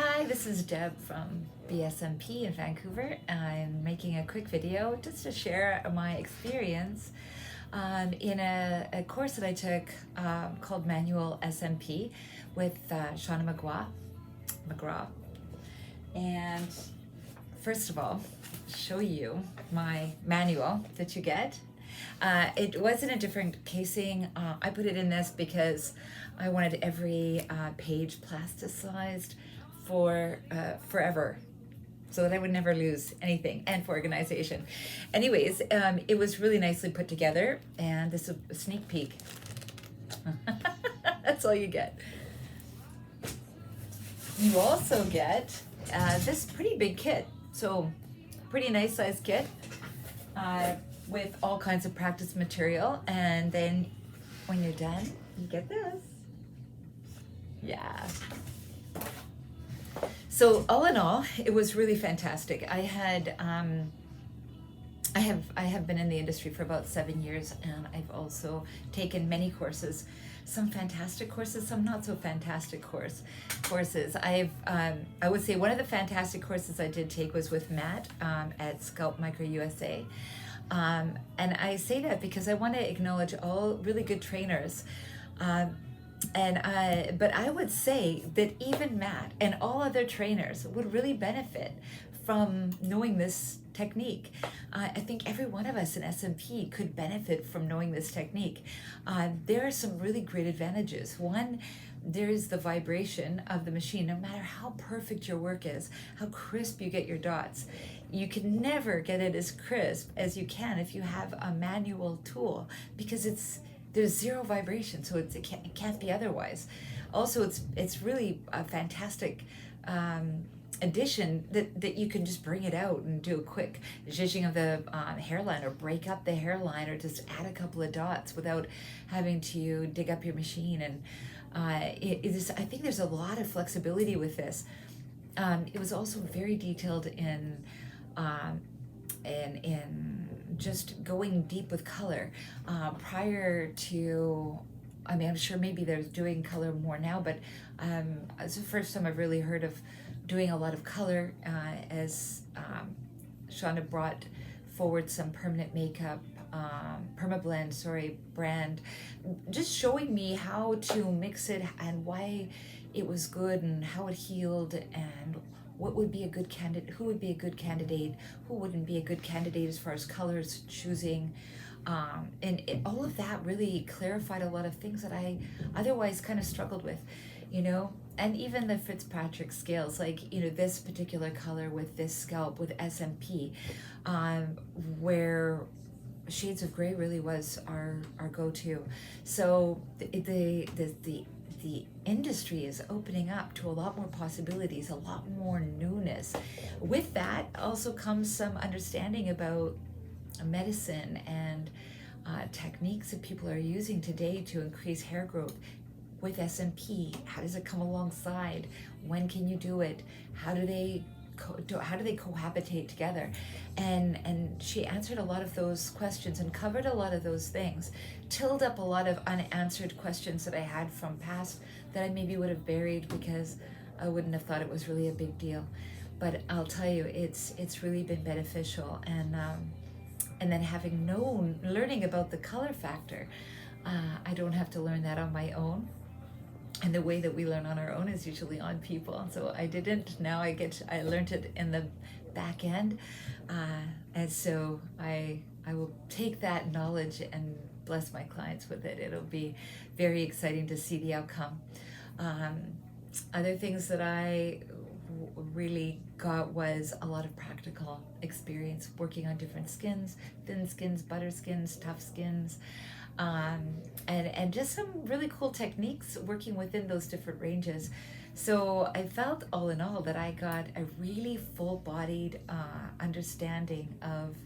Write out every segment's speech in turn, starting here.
Hi, this is Deb from BSMP in Vancouver. I'm making a quick video just to share my experience in a course that I took called Manual SMP with Shauna Magrath. And first of all, show you my manual that you get. It was in a different casing. I put it in this because I wanted every page plasticized for forever, so that I would never lose anything, and for organization. Anyways, it was really nicely put together, and this is a sneak peek. That's all you get. You also get this pretty big kit, so pretty nice size kit with all kinds of practice material, and then when you're done, you get this. Yeah. So all in all, it was really fantastic. I have been in the industry for about 7 years, and I've also taken many courses, some fantastic courses, some not so fantastic courses. I would say one of the fantastic courses I did take was with Matt at Scalp Micro USA. And I say that because I want to acknowledge all really good trainers. But I would say that even Matt and all other trainers would really benefit from knowing this technique. I think every one of us in SMP could benefit from knowing this technique. There are some really great advantages. One, there is the vibration of the machine. No matter how perfect your work is, how crisp you get your dots, you can never get it as crisp as you can if you have a manual tool, because there's zero vibration, so it can't be otherwise. Also, it's really a fantastic addition that you can just bring it out and do a quick zhuzhing of the hairline, or break up the hairline, or just add a couple of dots without having to dig up your machine. And I think there's a lot of flexibility with this. It was also very detailed in just going deep with color. Prior to, I mean, I'm sure maybe they're doing color more now, but it's the first time I've really heard of doing a lot of color, as Shauna brought forward some permanent makeup, Perma brand, just showing me how to mix it and why it was good and how it healed, and what would be a good candidate, who would be a good candidate, who wouldn't be a good candidate as far as colors choosing. All of that really clarified a lot of things that I otherwise kind of struggled with, you know. And even the Fitzpatrick scales, like, you know, this particular color with this scalp with SMP, where shades of gray really was our go-to. So the industry is opening up to a lot more possibilities, a lot more newness. With that also comes some understanding about medicine and techniques that people are using today to increase hair growth. With SMP, how does it come alongside? When can you do it? How do they cohabitate together? And she answered a lot of those questions and covered a lot of those things, tilled up a lot of unanswered questions that I had from past that I maybe would have buried because I wouldn't have thought it was really a big deal. But I'll tell you, it's really been beneficial. And then learning about the color factor, I don't have to learn that on my own. And the way that we learn on our own is usually on people. So I didn't. Now I learned it in the back end, and so I will take that knowledge and bless my clients with it. It'll be very exciting to see the outcome. Other things that I really got was a lot of practical experience working on different skins, thin skins, butter skins, tough skins. And just some really cool techniques working within those different ranges. So I felt all in all that I got a really full-bodied understanding of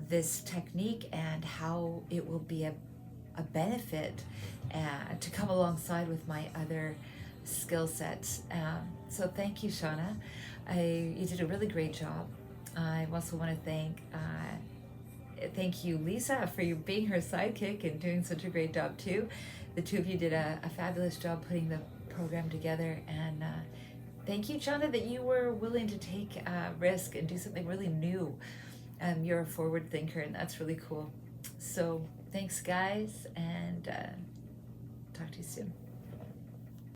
this technique and how it will be a benefit to come alongside with my other skill sets. So thank you, Shauna. You did a really great job. I also want to thank you, Lisa, for you being her sidekick and doing such a great job too. The two of you did a fabulous job putting the program together, and thank you, Shauna, that you were willing to take a risk and do something really new. You're a forward thinker, and that's really cool. So thanks, guys, and talk to you soon.